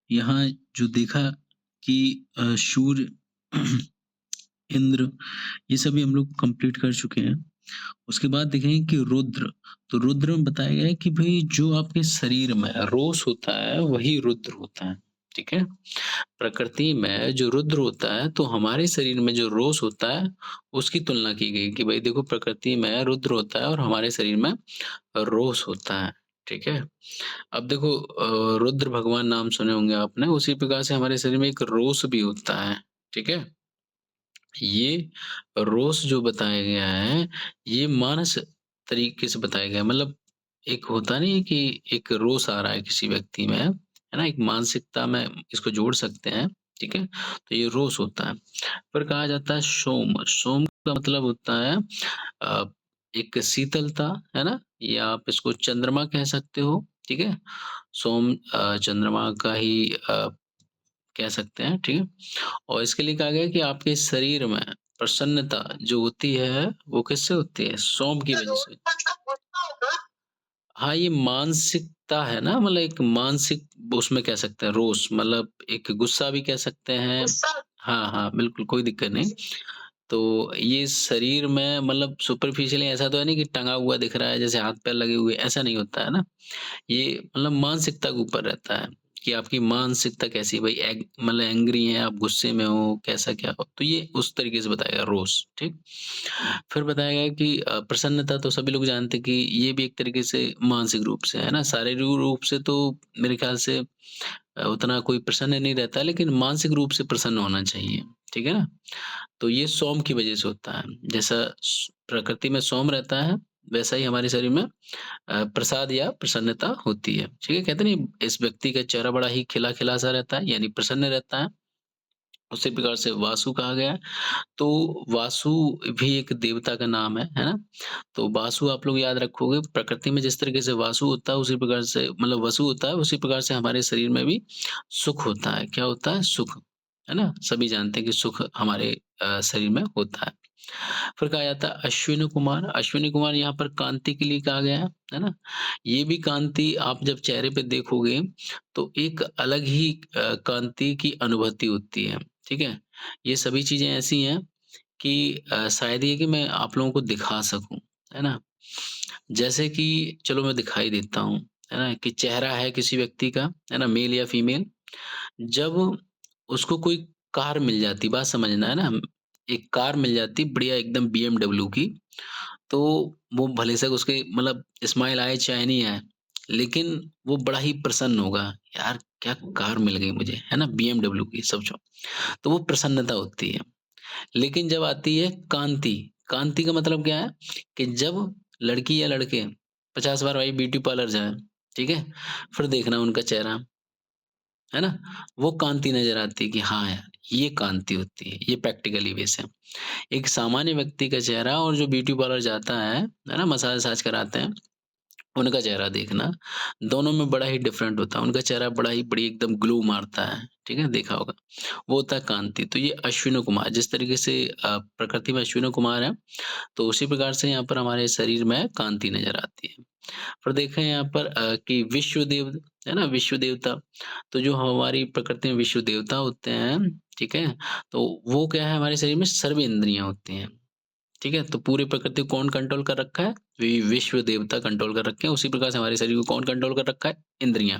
यहाँ जो देखा कि सूर्य, इंद्र, ये सभी हम लोग कंप्लीट कर चुके हैं। उसके बाद देखेंगे कि रुद्र, तो रुद्र में बताया गया है कि भई जो आपके शरीर में रोष होता है, वही रुद्र होता है, ठीक है? प्रकृति में जो रुद्र होता है, तो हमारे शरीर में जो रोष होता है, उसकी तुलना की गई कि भई देखो प्रकृति में रुद्र होता है और हमारे शरीर में रोष होता है, ठीक है? अब देखो रुद्र भगवान नाम सुने होंगे आपने, उसी प्रकार से हमारे शरीर में एक रोष भी होता है, ठीक है? ये रोष जो बताया गया है, ये मानस तरीके से बताया गया है। मतलब एक होता नहीं है कि एक रोष आ रहा है किसी व्यक्ति में, है ना? एक मानसिकता में इसको जोड़ सकते हैं, ठीक है? तो ये रोष होता है। फिर कहा जाता है सोम, सोम का मतलब होता है अ, एक शीतलता, है ना? या आप इसको चंद्रमा कह सकते हो, ठीक है? सोम चंद्रमा का ही कह सकते हैं, ठीक है? और इसके लिए कहा गया है कि आपके शरीर में प्रसन्नता जो होती है, वो किससे होती है? सोम की वजह से। हाँ, ये मानसिकता है ना, मतलब एक मानसिक उसमें कह सकते हैं रोष, मतलब एक गुस्सा भी कह सकते हैं। हाँ, हाँ, बिल्कुल कोई दिक्कत नहीं। तो ये शरीर में मतलब सुपरफिशियली ऐसा तो है नहीं कि टंगा हुआ दिख रहा है, जैसे हाथ-पैर लगे हुए, ऐसा नहीं होता है ना। ये मतलब मानसिकता के ऊपर रहता है कि आपकी मानसिकता कैसी है, भाई मतलब एंग्री हैं आप, गुस्से में हो, कैसा क्या हो, तो ये उस तरीके से बताया गया रोष, ठीक। फिर बताया गया कि प्रसन्नता तो सभी लोग जानते हैं कि ये भी एक तरीके से मानसिक रूप से है ना, शारीरिक रूप से तो मेरे ख्याल से उतना कोई प्रसन्न नहीं रहता, लेकिन मानसिक रूप से प्रसन्न होना चाहिए, ठीक है ना। तो ये सोम की वजह से होता है, जैसा प्रकृति में सोम रहता है, वैसा ही हमारे शरीर में प्रसाद या प्रसन्नता होती है, ठीक है? कहते नहीं इस व्यक्ति का चेहरा बड़ा ही खिला-खिला सा रहता है, यानी प्रसन्न रहता है, उसी प्रकार से वासु कहा गया है। तो वासु भी एक देवता का नाम है ना? तो वासु आप लोग याद रखोगे, प्रकृति में जिस तरीके से वासु होता है, उसी प्रकार से मतलब वसु होता है, उसी प्रकार से हमारे शरीर में भी सुख होता है। क्या होता है? सुख, है ना? सभी जानते हैं कि सुख हमारे शरीर में होता है। फिर कहा जाता है अश्विनी कुमार यहाँ पर कांति के लिए कहा गया है ना? ये भी कांति आप जब चेहरे पे देखोगे, तो एक अलग ही कांति की अनुभूति होती है, ठीक है? ये सभी चीज़ें ऐसी हैं कि शायद ये कि मैं आप लोगों को दिखा सकूँ, है ना? जैसे कि चलो मैं दिखाई देता हूँ, है ना? कि चेहरा है किसी व्यक्ति का, है ना? मेल या फीमेल, जब उसको कोई कार मिल जाती, बात समझना है ना? एक कार मिल जाती बढ़िया एकदम बीएमडब्ल्यू की, तो वो भले से उसके मतलब स्माइल आए चाहे नहीं आए, लेकिन वो बड़ा ही प्रसन्न होगा, यार क्या कार मिल गई मुझे, है ना? बीएमडब्ल्यू की सोचो, तो वो प्रसन्नता होती है। लेकिन जब आती है कांति, कांति का मतलब क्या है कि जब लड़की या लड़के 50 बार भाई ब्यूटी पार्लर जाएँ, ठीक है? फिर देखना उनका चेहरा, है ना? वो कांति नज़र आती है कि हाँ यार, ये कांति होती है, ये प्रैक्टिकली बेस है। एक सामान्य व्यक्ति का चेहरा और जो ब्यूटी पार्लर जाता है ना? मसाज-वसाज कराते हैं, उनका चेहरा देखना, दोनों में बड़ा ही डिफरेंट होता है। उनका चेहरा बड़ा ही बड़ी एकदम ग्लो मारता है, ठीक है? देखा होगा। वो होता है कांति। तो ये अश्विनी कुमार जिस तरीके से प्रकृति में अश्विनी कुमार है, तो उसी प्रकार से यहाँ पर हमारे शरीर में कांति नज़र आती है। फिर देखें यहाँ पर कि विश्वदेव है ना? विश्व देवता, तो जो हमारी प्रकृति में विश्व देवता होते हैं, ठीक है? तो वो क्या है हमारे शरीर में सर्व इंद्रियाँ होती हैं। ठीक है? तो पूरी प्रकृति को कौन कंट्रोल कर रखा है? विश्व देवता कंट्रोल कर रखे हैं, उसी प्रकार से हमारे शरीर को कौन कंट्रोल कर रखा है? इंद्रियाँ।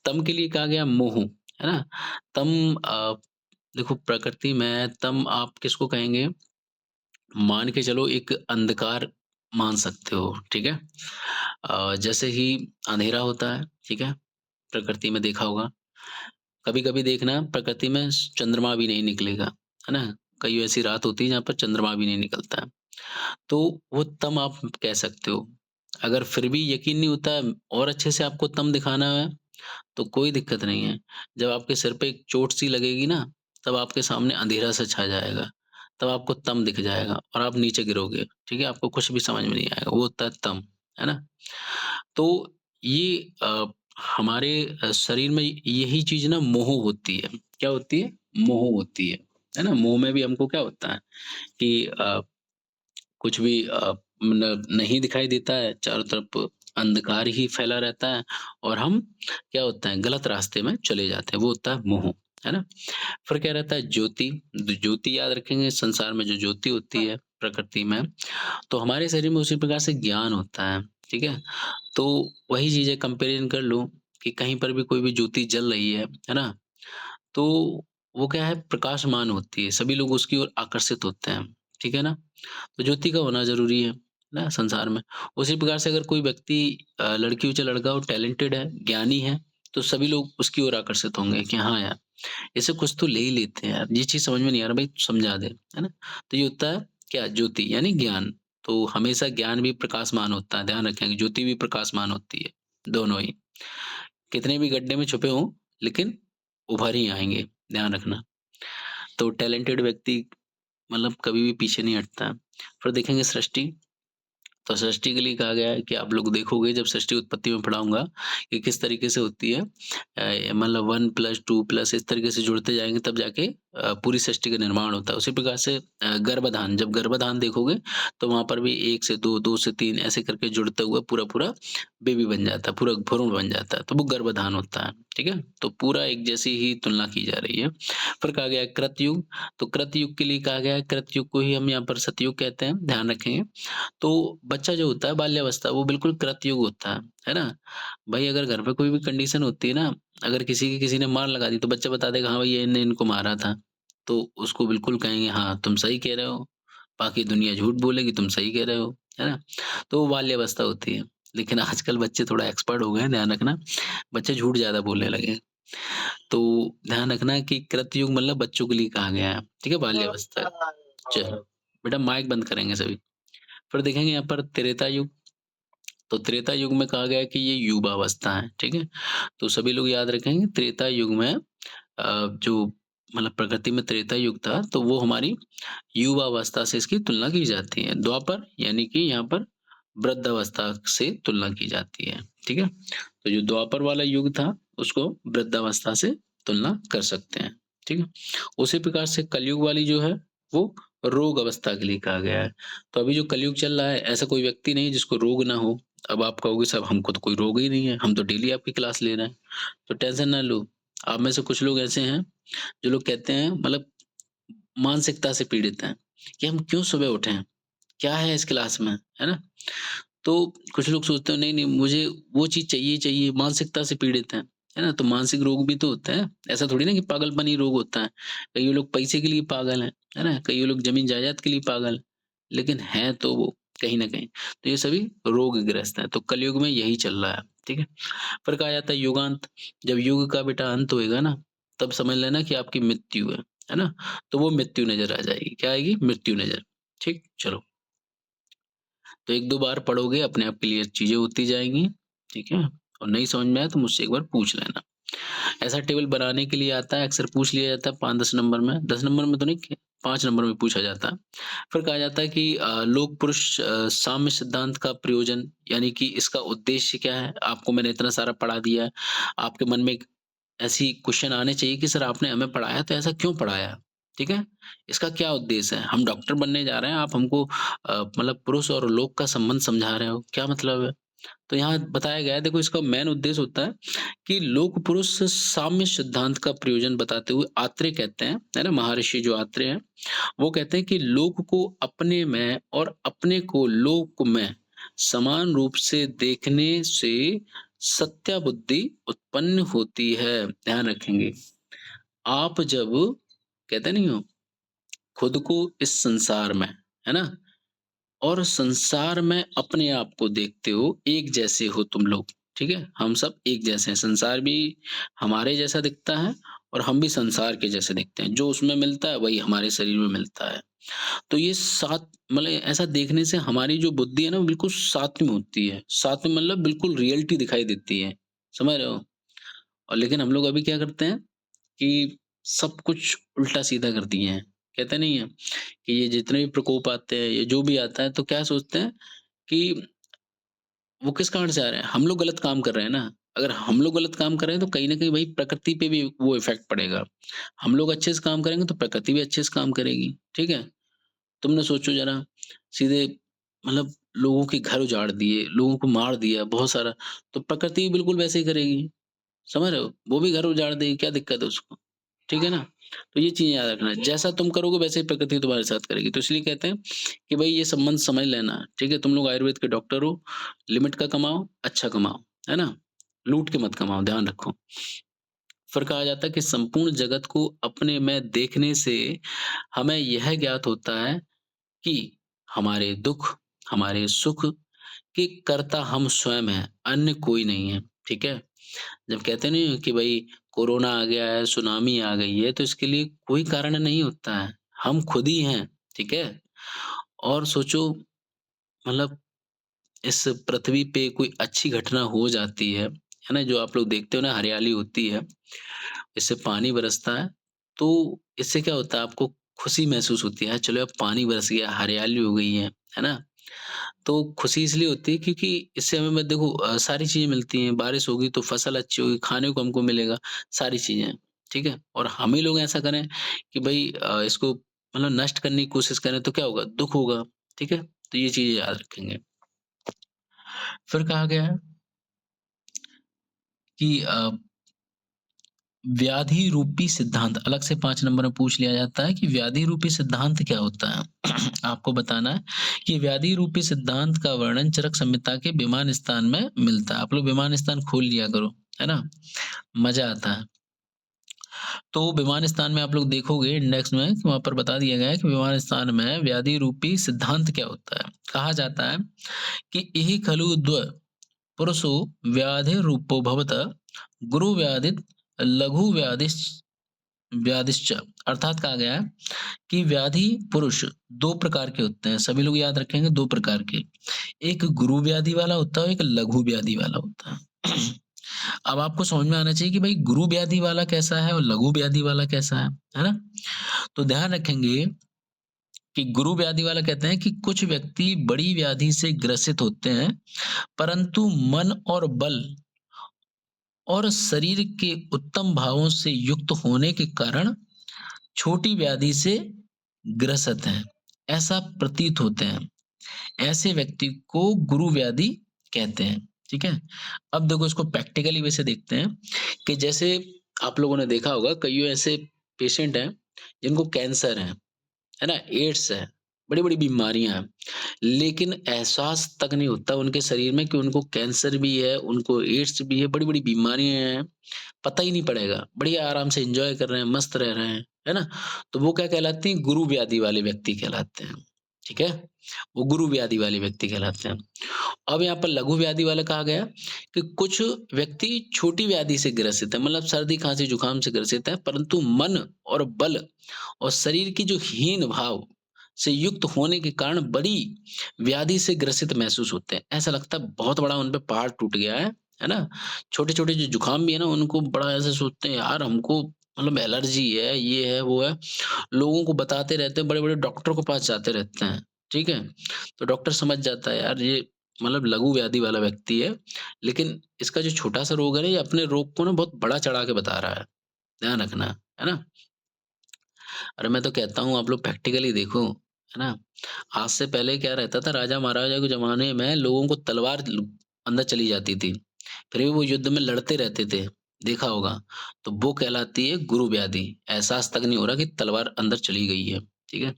तम के लिए कहा गया मोह, है ना? तम देखो प्रकृति में तम आप किसको कहेंगे? मान के चलो एक अंधकार मान सकते हो, ठीक है? जैसे ही अँधेरा होता है, ठीक है? प्रकृति में देखा होगा, कभी-कभी देखना प्रकृति में चंद्रमा भी नहीं निकलेगा, है ना? कई ऐसी रात होती है जहाँ पर चंद्रमा भी नहीं निकलता है। तो वो तम आप कह सकते हो। अगर फिर भी यकीन नहीं होता और अच्छे से आपको तम दिखाना है, तो कोई दिक्कत नहीं है। जब आपके सिर पे एक चोट सी लगेगी ना, तब आपके सामने अँधेरा सा छा जाएगा। तब आपको तम दिख जाएगा और आप नीचे गिरोगे, ठीक है? आपको कुछ भी समझ में नहीं आएगा, वो होता है तम, है ना? तो ये हमारे शरीर में यही चीज़ ना मोह होती है। क्या होती है? मोह होती है ना? मोह में भी हमको क्या होता है कि कुछ भी मतलब नहीं दिखाई देता है चारों तरफ, अंधकार ही फैला रहता है और हम क्या होता है गलत रास्ते में चले जाते हैं, वो होता है मोह, है ना? फिर क्या रहता है ज्योति, ज्योति याद रखेंगे संसार में जो ज्योति होती है प्रकृति में, तो हमारे शरीर में उसी प्रकार से ज्ञान होता है, ठीक है? तो वही चीज़ें कंपेरिज़न कर लो कि कहीं पर भी कोई भी ज्योति जल रही है ना? तो वो क्या है प्रकाशमान होती है, सभी लोग उसकी ओर आकर्षित होते हैं, ठीक है ना? तो ज्योति का होना ज़रूरी है ना संसार में। उसी प्रकार से अगर कोई व्यक्ति लड़की हो चाहे लड़का हो टैलेंटेड है, ज्ञानी है, तो सभी लोग उसकी ओर आकर्षित होंगे कि हाँ यार, इससे कुछ तो ले ही लेते हैं यार, ये चीज़ समझ में नहीं आ रहा भाई तू समझा दे, है ना? तो ये होता है क्या ज्योति यानी ज्ञान, तो हमेशा ज्ञान भी प्रकाशमान होता है, ध्यान रखेंगे ज्योति भी प्रकाशमान होती है, दोनों ही। कितने भी गड्ढे में छुपे हों, लेकिन उभर ही आएँगे, ध्यान रखना। तो टैलेंटेड व्यक्ति मतलब कभी भी पीछे नहीं हटता। फिर देखेंगे सृष्टि, तो सृष्टि के लिए कहा गया है कि आप लोग देखोगे जब सृष्टि उत्पत्ति में पढ़ाऊँगा कि किस तरीके से होती है। मतलब 1 प्लस 2 प्लस इस तरीके से जुड़ते जाएँगे तब जाके पूरी सृष्टि का निर्माण होता है। उसी प्रकार से गर्भाधान जब गर्भाधान देखोगे तो वहाँ पर भी 1 से 2, 2 से 3 ऐसे करके जुड़ता हुआ पूरा-पूरा बेबी बन जाता है, पूरा भ्रूण बन जाता है, तो वो गर्भाधान होता है, ठीक है? तो पूरा एक जैसी ही तुलना की जा रही है। फिर कहा गया है कृतयुग, तो कृतयुग के लिए कहा गया है कृतयुग को ही हम यहाँ पर सतयुग कहते हैं, ध्यान रखेंगे। तो बच्चा जो होता है बाल्यावस्था वो बिल्कुल कृतयुग होता है ना? भाई अगर घर पे कोई भी कंडीशन होती है ना, अगर किसी की किसी ने मार लगा दी तो बच्चा बता देगा हाँ, भई इनने इनको मारा था। तो उसको बिल्कुल कहेंगे हाँ, तुम सही कह रहे हो। बाकी दुनिया झूठ बोलेगी तुम सही कह रहे हो, है ना? तो वो बाल्यावस्था होती है। लेकिन आजकल बच्चे थोड़ा एक्सपर्ट हो गए हैं, ध्यान रखना। बच्चे झूठ ज़्यादा बोलने लगे हैं। तो ध्यान रखना कि कृतयुग मतलब बच्चों के लिए कहा गया है, ठीक है? बाल्यावस्था। चलो, बेटा माइक बंद करेंगे सभी। फिर देखेंगे यहाँ पर त्रेता युग, तो त्रेता युग में कहा गया है कि ये युवावस्था है, ठीक है? तो सभी लोग याद रखेंगे त्रेता युग में जो मतलब प्रकृति में त्रेता युग था, तो वो हमारी युवावस्था से इसकी तुलना की जाती है। द्वापर यानी कि यहाँ पर वृद्धावस्था से तुलना की जाती है, ठीक है? तो जो द्वापर वाला युग था, उसको वृद्धावस्था से तुलना कर सकते हैं, ठीक है? उसी प्रकार से कलयुग वाली जो है, वो रोग अवस्था के लिए कहा गया है। तो अभी जो कलयुग चल रहा है, ऐसा कोई व्यक्ति नहीं जिसको रोग ना हो। अब आप कहोगे साहब हमको तो कोई रोग ही नहीं है, हम तो डेली आपकी क्लास ले रहे हैं। तो टेंशन ना लो, आप में से कुछ लोग ऐसे हैं, जो लोग कहते हैं मतलब मानसिकता से पीड़ित हैं, कि हम क्यों सुबह उठें? क्या है इस क्लास में, है ना? तो कुछ लोग सोचते हैं नहीं-नहीं मुझे वो चीज़ चाहिए ही चाहिए, मानसिकता से पीड़ित हैं, है ना? तो मानसिक रोग भी तो होते हैं, ऐसा थोड़ी ना कि पागलपन ही रोग होता है। कई लोग पैसे के लिए पागल हैं, है ना? कई लोग ज़मीन-जायदाद के लिए पागल हैं, लेकिन हैं तो वो कहीं न कहीं। तो ये सभी रोगग्रस्त हैं, तो कलयुग में यही चल रहा है, ठीक है? फिर कहा जाता है युगांत, जब युग का बेटा अंत होएगा ना, तब समझ लेना कि आपकी मृत्यु है ना? तो वो मृत्यु नज़र आ जाएगी, क्या आएगी? मृत्यु नज़र, ठीक? चलो। तो 1-2 बार पढ़ोगे अपने आप क्लियर चीज़ें होती जाएँगी, ठीक है? और नहीं समझ में आए तो मुझसे एक बार पूछ लेना। ऐसा टेबल बनाने के लिए आता है, अक्सर पूछ लिया जाता है 5-10 नंबर में, 10 नंबर में तो नहीं 5 नंबर में पूछा जाता है। फिर कहा जाता है कि लोक पुरुष साम्य सिद्धांत का प्रयोजन यानी कि इसका उद्देश्य क्या है? आपको मैंने इतना सारा पढ़ा दिया है, आपके मन में एक ऐसी क्वेश्चन आने चाहिए कि सर आपने हमें पढ़ाया तो ऐसा क्यों पढ़ाया? ठीक है? इसका क्या उद्देश्य है? हम डॉक्टर बनने जा रहे हैं, आप हमको मतलब पुरुष और लोक का संबंध समझा रहे हो, क्या मतलब है? तो यहाँ बताया गया है देखो इसका मेन उद्देश्य होता है कि लोक पुरुष साम्य सिद्धांत का प्रयोजन बताते हुए आत्रेय कहते हैं, है ना? महर्षि जो आत्रेय हैं, वो कहते हैं कि लोक को अपने में और अपने को लोक में समान रूप से देखने से सत्या बुद्धि उत्पन्न होती है। ध्यान रखेंगे। आप जब कहते नहीं हो खुद को इस संसार में, है ना? और संसार में अपने आप को देखते हो, एक जैसे हो तुम लोग, ठीक है? हम सब एक जैसे हैं, संसार भी हमारे जैसा दिखता है और हम भी संसार के जैसे दिखते हैं। जो उसमें मिलता है, वही हमारे शरीर में मिलता है। तो ये सात मतलब ऐसा देखने से हमारी जो बुद्धि है ना, वो बिल्कुल सात्विक होती है। सात्विक मतलब बिल्कुल रियलिटी दिखाई देती है, समझ रहे हो? और लेकिन हम लोग अभी क्या करते हैं कि सब कुछ उल्टा-सीधा कर दिए हैं। कहते नहीं है कि ये जितने भी प्रकोप आते हैं, ये जो भी आता है, तो क्या सोचते हैं कि वो किस कारण से आ रहे हैं? हम लोग गलत काम कर रहे हैं ना। अगर हम लोग गलत काम कर रहे हैं, तो कहीं न कहीं वही प्रकृति पे भी वो इफ़ेक्ट पड़ेगा। हम लोग अच्छे से काम करेंगे, तो प्रकृति भी अच्छे से काम करेगी। ठीक है? तुम ना सोचो ज़रा, सीधे मतलब लोगों के घर उजाड़ दिए, लोगों को मार दिया बहुत सारा, तो प्रकृति भी बिल्कुल वैसे ही करेगी, समझ रहे हो? वो भी घर उजाड़ देगी, क्या दिक्कत है उसको? ठीक है ना? तो ये चीज़ याद रखना है, जैसा तुम करोगे वैसे ही प्रकृति तुम्हारे साथ करेगी। तो इसलिए कहते हैं कि भई ये संबंध समझ लेना, ठीक है? तुम लोग आयुर्वेद के डॉक्टर हो, लिमिट का कमाओ, अच्छा कमाओ, है ना? लूट के मत कमाओ, ध्यान रखो। फिर कहा जाता है कि संपूर्ण जगत को अपने में देखने से हमें यह ज्ञात होता है कि हमारे दुःख, हमारे सुख के कर्ता हम स्वयं हैं, अन्य कोई नहीं है, ठीक है? जब कहते नहीं है कि भई कोरोना आ गया है, सुनामी आ गई है, तो इसके लिए कोई कारण नहीं होता है, हम खुद ही हैं, ठीक है? और सोचो मतलब इस पृथ्वी पे कोई अच्छी घटना हो जाती है ना? जो आप लोग देखते हो ना हरियाली होती है, इससे पानी बरसता है, तो इससे क्या होता है आपको खुशी महसूस होती है, चलो अब पानी बरस गया, हरियाली हो गई है ना? तो खुशी इसलिए होती है क्योंकि इससे हमें मैं देखो सारी चीज़ें मिलती हैं, बारिश होगी तो फसल अच्छी होगी, खाने को हमको मिलेगा, सारी चीज़ें, ठीक है? और हम ही लोग ऐसा करें कि भई इसको मतलब नष्ट करने की कोशिश करें तो क्या होगा? दुःख होगा, ठीक है? तो ये चीज़ें याद रखेंगे। फिर कहा गया है कि व्याधि रूपी सिद्धांत अलग से 5 नंबर में पूछ लिया जाता है कि व्याधि रूपी सिद्धांत क्या होता है? आपको बताना है कि व्याधि रूपी सिद्धांत का वर्णन चरक संहिता के विमान स्थान में मिलता है। आप लोग विमान स्थान खोल लिया करो, है ना? मज़ा आता है। तो विमान स्थान में आप लोग देखोगे इंडेक्स में कि वहाँ पर बता दिया गया है कि विमान स्थान में व्याधि रूपी सिद्धांत क्या होता है? कहा जाता है कि इहि खलु पुरुषो व्याधिरूपो भवतः गुरुव्याधित् लघुव्याधिश्च अर्थात कहा गया है कि व्याधि पुरुष 2 प्रकार के होते हैं, सभी लोग याद रखेंगे 2 प्रकार के। एक गुरु व्याधि वाला होता है, एक लघु व्याधि वाला होता है। अब आपको समझ में आना चाहिए कि भाई गुरु व्याधि वाला कैसा है और लघु व्याधि वाला कैसा है ना? तो ध्यान रखेंगे कि गुरु व्याधि वाला कहते हैं कि कुछ व्यक्ति बड़ी व्याधि से ग्रसित होते हैं, परंतु मन और बल और शरीर के उत्तम भावों से युक्त होने के कारण छोटी व्याधि से ग्रसित हैं, ऐसा प्रतीत होते हैं। ऐसे व्यक्ति को गुरु व्याधि कहते हैं, ठीक है? अब देखो इसको प्रैक्टिकली वैसे देखते हैं कि जैसे आप लोगों ने देखा होगा कइयों ऐसे पेशेंट हैं जिनको कैंसर है ना? एड्स है, बड़ी-बड़ी बीमारियाँ हैं, लेकिन एहसास तक नहीं होता उनके शरीर में कि उनको कैंसर भी है, उनको एड्स भी है, बड़ी-बड़ी बीमारियाँ हैं, पता ही नहीं पड़ेगा। बढ़िया आराम से एन्जॉय कर रहे हैं, मस्त रह रहे हैं, है ना? तो वो क्या कहलाते हैं? गुरु व्याधि वाले व्यक्ति कहलाते हैं, ठीक है? वो गुरु व्याधि वाले व्यक्ति कहलाते हैं। अब यहाँ पर लघु व्याधि वाला कहा गया कि कुछ व्यक्ति छोटी व्याधि से ग्रसित है, मतलब सर्दी, खाँसी, जुकाम से ग्रसित है, परंतु मन और बल और शरीर की जो हीन भाव से युक्त होने के कारण बड़ी व्याधि से ग्रसित महसूस होते हैं। ऐसा लगता है बहुत बड़ा उन पे पहाड़ टूट गया है ना? छोटे-छोटे जो जुकाम भी है ना, उनको बड़ा ऐसे सोचते हैं यार हमको मतलब एलर्जी है, ये है, वो है। लोगों को बताते रहते हैं, बड़े-बड़े डॉक्टर के पास जाते रहते हैं, ठीक है? तो डॉक्टर समझ जाता है यार ये मतलब लघु व्याधि वाला व्यक्ति है, लेकिन इसका जो छोटा-सा रोग है ना, ये अपने रोग को ना बहुत बड़ा चढ़ा के बता रहा है। ध्यान रखना, है ना? अरे मैं तो कहता हूँ आप लोग प्रैक्टिकली देखो, है ना? आज से पहले क्या रहता था राजा-महाराजा के ज़माने में लोगों को तलवार ल अंदर चली जाती थी, फिर भी वो युद्ध में लड़ते रहते थे, देखा होगा। तो वो कहलाती है गुरु व्याधि, एहसास तक नहीं हो रहा कि तलवार अंदर चली गई है, ठीक है?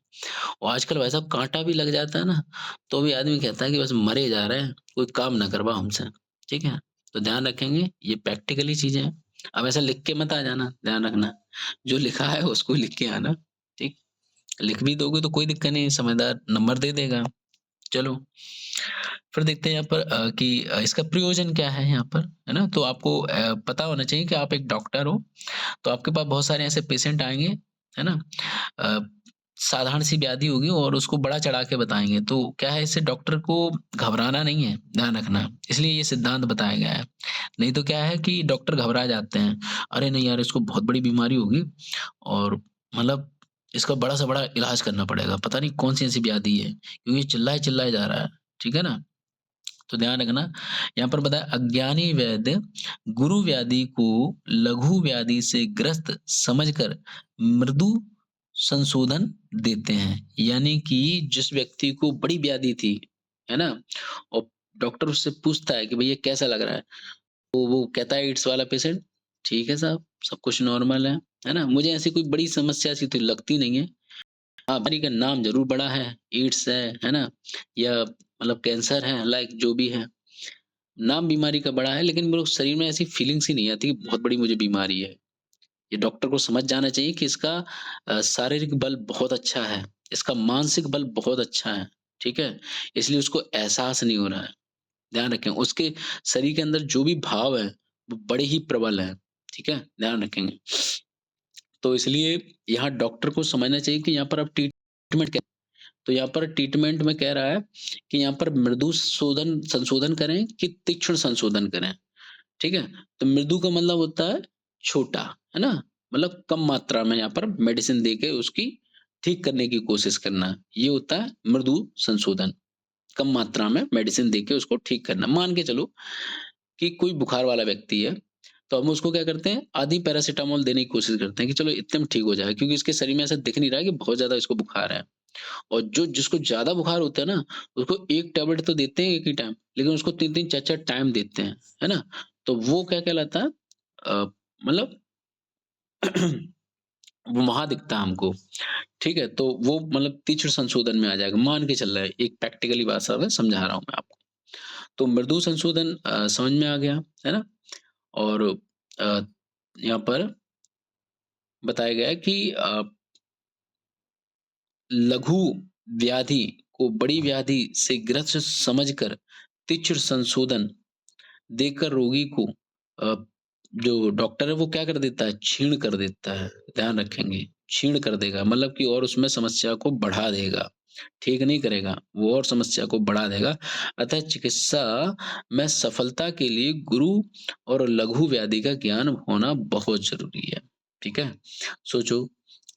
और आजकल भाई साहब काँटा भी लग जाता है ना, तो भी आदमी कहता है कि बस मरे जा रहे हैं, कोई काम ना करवाओ हमसे, ठीक है? तो ध्यान रखेंगे, ये प्रैक्टिकली चीज़ें हैं। अब ऐसा लिख के मत आ जाना, ध्यान रखना। जो लिखा है उसको लिख के आना, ठीक? लिख भी दोगे तो कोई दिक्कत नहीं, समझदार नंबर दे देगा। चलो, फिर देखते हैं यहाँ पर कि इसका प्रयोजन क्या है यहाँ पर, है ना? तो आपको पता होना चाहिए कि आप एक डॉक्टर हो, तो आपके पास बहुत सारे ऐसे पेशेंट आएँगे, है ना? अ, साधारण सी व्याधि होगी और उसको बड़ा चढ़ा के बताएँगे, तो क्या है इससे डॉक्टर को घबराना नहीं है, ध्यान रखना। इसलिए ये सिद्धांत बताया गया है। नहीं तो क्या है कि डॉक्टर घबरा जाते हैं, अरे नहीं यार इसको बहुत बड़ी बीमारी होगी और मतलब इसका बड़ा से बड़ा इलाज करना पड़ेगा, पता नहीं कौन-सी ऐसी व्याधि है, क्योंकि चिल्लाए-चिल्लाए जा रहा है, ठीक है ना? तो ध्यान रखना, यहाँ पर बताया अज्ञानी वैद्य गुरु व्याधि को लघु व्याधि से ग्रस्त समझकर मृदु संशोधन देते हैं। यानी कि जिस व्यक्ति को बड़ी व्याधि थी, है ना? और डॉक्टर उससे पूछता है कि भैया कैसा लग रहा है? तो वो कहता है एड्स वाला पेशेंट, ठीक है साहब, सब कुछ नॉर्मल है ना? मुझे ऐसी कोई बड़ी समस्या ऐसी तो लगती नहीं है। हाँ, बीमारी का नाम ज़रूर बड़ा है, एड्स है ना? या मतलब कैंसर है, लाइक जो भी है। नाम बीमारी का बड़ा है लेकिन मेरे को शरीर में ऐसी फीलिंग्स ही नहीं आती कि बहुत बड़ी मुझे बीमारी है। ये डॉक्टर को समझ जाना चाहिए कि इसका शारीरिक बल बहुत अच्छा है, इसका मानसिक बल बहुत अच्छा है, ठीक है? इसलिए उसको एहसास नहीं हो रहा है। ध्यान रखें, उसके शरीर के अंदर जो भी भाव हैं, वो बड़े ही प्रबल हैं, ठीक है? ध्यान रखेंगे। तो इसलिए यहाँ डॉक्टर को समझना चाहिए कि यहाँ पर अब ट्रीटमेंट क्या, तो यहाँ पर ट्रीटमेंट में कह रहा है कि यहाँ पर मृदु शोधन संशोधन करें कि तीक्ष्ण संशोधन करें, ठीक है? तो मृदु का मतलब होता है छोटा, है ना? मतलब कम मात्रा में यहाँ पर मेडिसिन देके उसकी ठीक करने की कोशिश करना, ये होता है मृदु संशोधन। कम मात्रा में मेडिसिन देके उसको ठीक करना। मान के चलो कि कोई बुखार वाला व्यक्ति है, तो हम उसको क्या करते हैं, आधी पैरासिटामॉल देने की कोशिश करते हैं कि चलो इतने में ठीक हो जाएगा क्योंकि इसके शरीर में ऐसा दिख नहीं रहा है कि बहुत ज़्यादा इसको बुखार है। और जो जिसको ज़्यादा बुखार होता है ना, उसको 1 टैबलेट तो देते हैं एक ही टाइम, लेकिन उसको 3-3 4-4 टाइम देते हैं, है ना? तो वो क्या कहलाता है मतलब वो वहाँ दिखता है हमको, ठीक है? तो वो मतलब तीक्ष्ण संशोधन में आ जाएगा, मान के चल रहा है, एक प्रैक्टिकली भाषा में समझा रहा हूँ मैं आपको। तो मृदु संशोधन समझ में आ गया, है ना? और अ, यहाँ पर बताया गया है कि लघु व्याधि को बड़ी व्याधि से ग्रस्त समझकर तीक्ष्ण संशोधन देकर रोगी को अ, जो डॉक्टर है वो क्या कर देता है, क्षीण कर देता है। ध्यान रखेंगे, क्षीण कर देगा मतलब कि और उसमें समस्या को बढ़ा देगा, ठीक नहीं करेगा, वो और समस्या को बढ़ा देगा। अतः चिकित्सा में सफलता के लिए गुरु और लघु व्याधि का ज्ञान होना बहुत ज़रूरी है, ठीक है? सोचो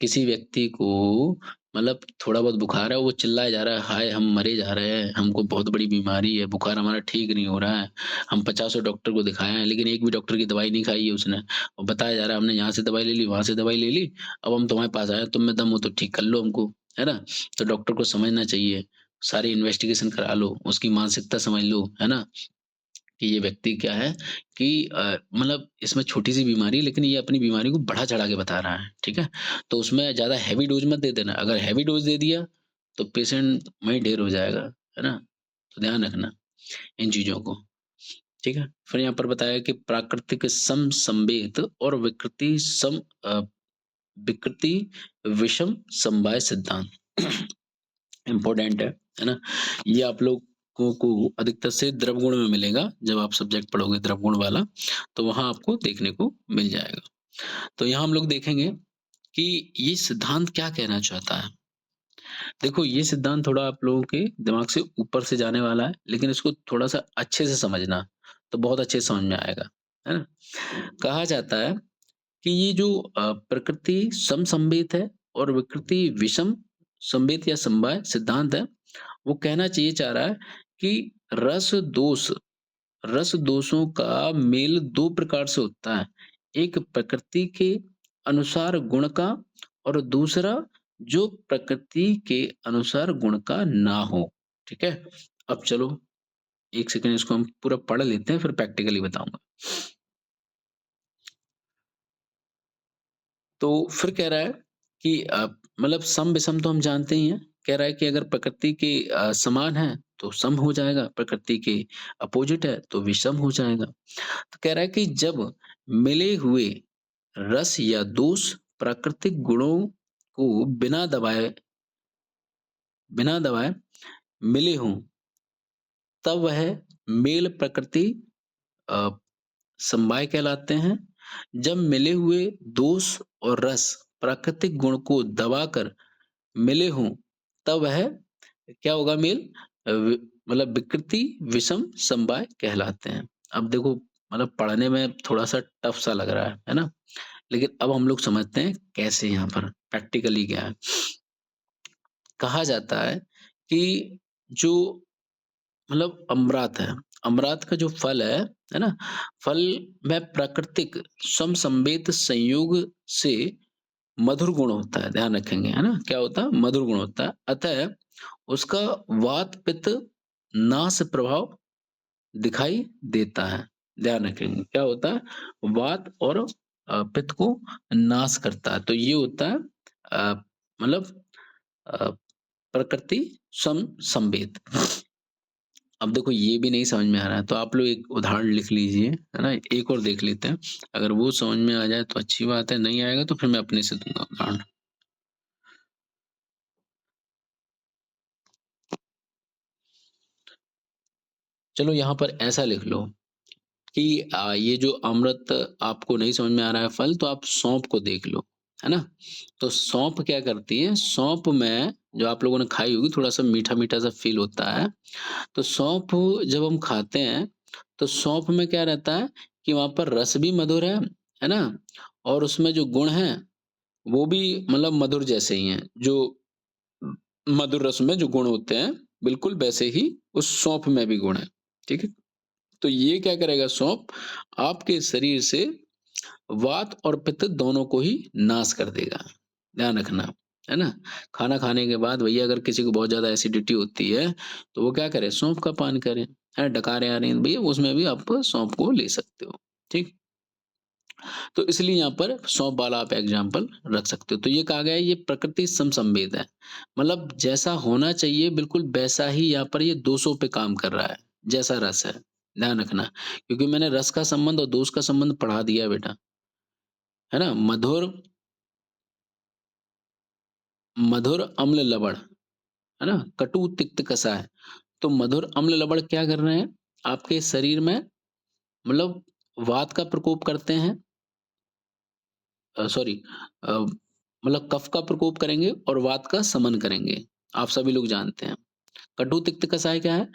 किसी व्यक्ति को मतलब थोड़ा बहुत बुखार है, वो चिल्लाए जा रहा है, हाय हम मरे जा रहे हैं, हमको बहुत बड़ी बीमारी है, बुखार हमारा ठीक नहीं हो रहा है। हम पचासों डॉक्टर को दिखाए हैं, लेकिन एक भी डॉक्टर की दवाई नहीं खाई है उसने और बताया जा रहा है हमने यहाँ से दवाई ले ली, वहाँ से दवाई ले ली, अब हम तुम्हारे पास आए हैं, तुम में दम हो तो ठीक कर लो हमको, है ना? तो डॉक्टर को समझना चाहिए, सारी इन्वेस्टिगेशन करा लो, उसकी मानसिकता समझ लो, है ना? कि ये व्यक्ति क्या है कि मतलब इसमें छोटी-सी बीमारी है लेकिन ये अपनी बीमारी को बढ़ा-चढ़ा के बता रहा है, ठीक है? तो उसमें ज़्यादा हेवी डोज़ मत दे देना, अगर हेवी डोज़ दे दिया तो पेशेंट वहीं ढेर हो जाएगा, है ना? तो ध्यान रखना इन चीज़ों को। ठीक है? फिर यहाँ पर बताया कि प्राकृतिक समसंवेद और विकृति विषम समवाय सिद्धांत इम्पोर्टेंट है ना? ये आप लोगों को अधिकतर से द्रव गुण में मिलेगा, जब आप सब्जेक्ट पढ़ोगे द्रव गुण वाला, तो वहाँ आपको देखने को मिल जाएगा। तो यहाँ हम लोग देखेंगे कि ये सिद्धांत क्या कहना चाहता है। देखो ये सिद्धांत थोड़ा आप लोगों के दिमाग से ऊपर से जाने वाला है, लेकिन इसको थोड़ा-सा अच्छे से समझना, तो बहुत अच्छे से समझ में आएगा, है ना? कहा जाता है कि ये जो प्रकृति समसंवेत है और विकृति विषम संवेत या समवाय सिद्धांत है, वो कहना चाहिए चाह रहा है कि रस दोषों का मेल 2 प्रकार से होता है। एक प्रकृति के अनुसार गुण का और दूसरा जो प्रकृति के अनुसार गुण का ना हो। ठीक है? अब चलो 1 सेकंड इसको हम पूरा पढ़ लेते हैं फिर प्रैक्टिकली बताऊँगा। तो फिर कह रहा है कि मतलब सम-विषम तो हम जानते ही हैं। कह रहा है कि अगर प्रकृति के समान है तो सम हो जाएगा, प्रकृति के अपोज़िट है तो विषम हो जाएगा। तो कह रहा है कि जब मिले हुए रस या दोष प्राकृतिक गुणों को बिना दबाए मिले हों, तब वह मेल प्रकृति अ, समवाय कहलाते हैं। जब मिले हुए दोष और रस प्राकृतिक गुण को दबाकर मिले हों, तब वह क्या होगा मेल मतलब विकृति विषम समवाय कहलाते हैं। अब देखो मतलब पढ़ने में थोड़ा-सा टफ सा लग रहा है ना? लेकिन अब हम लोग समझते हैं कैसे यहाँ पर प्रैक्टिकली क्या है। कहा जाता है कि जो मतलब अमृत है, अमृत का जो फल है ना? फल में प्राकृतिक समसंवेद संयोग से मधुर गुण होता है, ध्यान रखेंगे, है ना? क्या होता है? मधुर गुण होता है। अतः उसका वात, पित्त नास प्रभाव दिखाई देता है। ध्यान रखेंगे, क्या होता है? वात और पित्त को नाश करता है। तो ये होता है मतलब अ, प्रकृति संवेद। अब देखो ये भी नहीं समझ में आ रहा है, तो आप लोग एक उदाहरण लिख लीजिए, है ना? एक और देख लेते हैं। अगर वो समझ में आ जाए तो अच्छी बात है, नहीं आएगा तो फिर मैं अपने से दूँगा उदाहरण। चलो यहाँ पर ऐसा लिख लो कि ये जो अमृत आपको नहीं समझ में आ रहा है फल, तो आप सौंफ को देख लो, है ना? तो सौंफ क्या करती है, सौंफ में जो आप लोगों ने खाई होगी थोड़ा-सा मीठा-मीठा सा फ़ील होता है। तो सौंफ जब हम खाते हैं, तो सौंफ में क्या रहता है कि वहाँ पर रस भी मधुर है ना? और उसमें जो गुण हैं, वो भी मतलब मधुर जैसे ही हैं। जो मधुर रस में जो गुण होते हैं, बिल्कुल वैसे ही उस सौंफ में भी गुण हैं, ठीक है? तो ये क्या करेगा सौंफ, आपके शरीर से वात और पित्त दोनों को ही नाश कर देगा। ध्यान रखना, है ना? खाना खाने के बाद भैया अगर किसी को बहुत ज़्यादा एसिडिटी होती है, तो वो क्या करे सौंफ का पान करे। है डकारे आ रही हैं भैया उसमें भी आप सौंफ को ले सकते हो, ठीक? तो इसलिए यहाँ पर सौंफ वाला आप एग्ज़ाम्पल रख सकते हो। तो ये कहा गया है ये प्रकृति समसंवेद है। मतलब जैसा होना चाहिए बिल्कुल वैसा ही यहाँ पर ये दोषों पे काम कर रहा है, जैसा रस है। ध्यान रखना, क्योंकि मैंने रस का संबंध और दोष का संबंध पढ़ा दिया है बेटा, है ना? मधुर मधुर अम्ल लवण, है ना? कटु तिक्त कषाय। तो मधुर अम्ल लवण क्या कर रहे हैं? आपके शरीर में मतलब वात का प्रकोप करते हैं सॉरी मतलब कफ का प्रकोप करेंगे और वात का शमन करेंगे। आप सभी लोग जानते हैं। कटु तिक्त कषाय क्या है?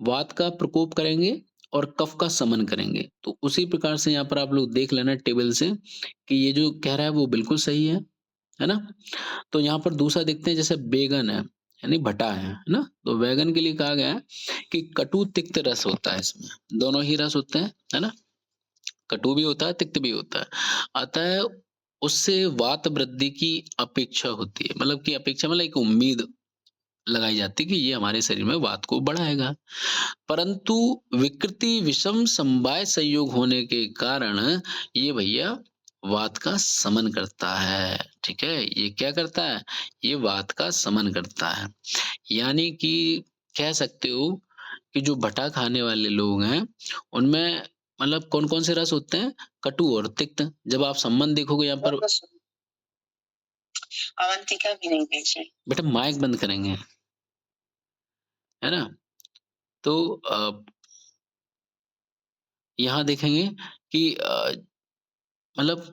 वात का प्रकोप करेंगे और कफ का शमन करेंगे। तो उसी प्रकार से यहाँ पर आप लोग देख लेना टेबल से कि ये जो कह रहा है वो बिल्कुल सही है ना? तो यहाँ पर दूसरा देखते हैं जैसे बैंगन है, यानी भटा है ना? तो बैंगन के लिए कहा गया है कि कटु तिक्त रस होता है इसमें, दोनों ही रस होते हैं, है ना? कटु भी होता है, तिक्त भी होता है। अतः उससे वात वृद्धि की अपेक्षा होती है, मतलब की अपेक्षा मतलब एक उम्मीद लगाई जाती है कि ये हमारे शरीर में वात को बढ़ाएगा। परंतु विकृति विषम समवाय संयोग होने के कारण ये भैया वात का समन करता है, ठीक है? ये क्या करता है? ये वात का समन करता है। यानी कि कह सकते हो कि जो भटा खाने वाले लोग हैं, उनमें मतलब कौन-कौन से रस होते हैं? कटु और तिक्त। जब आप संबंध देखोगे यहाँ पर अवंतिका भी नहीं बेची। बेटा माइक बंद करेंगे, है ना? तो यहाँ देखेंगे कि मतलब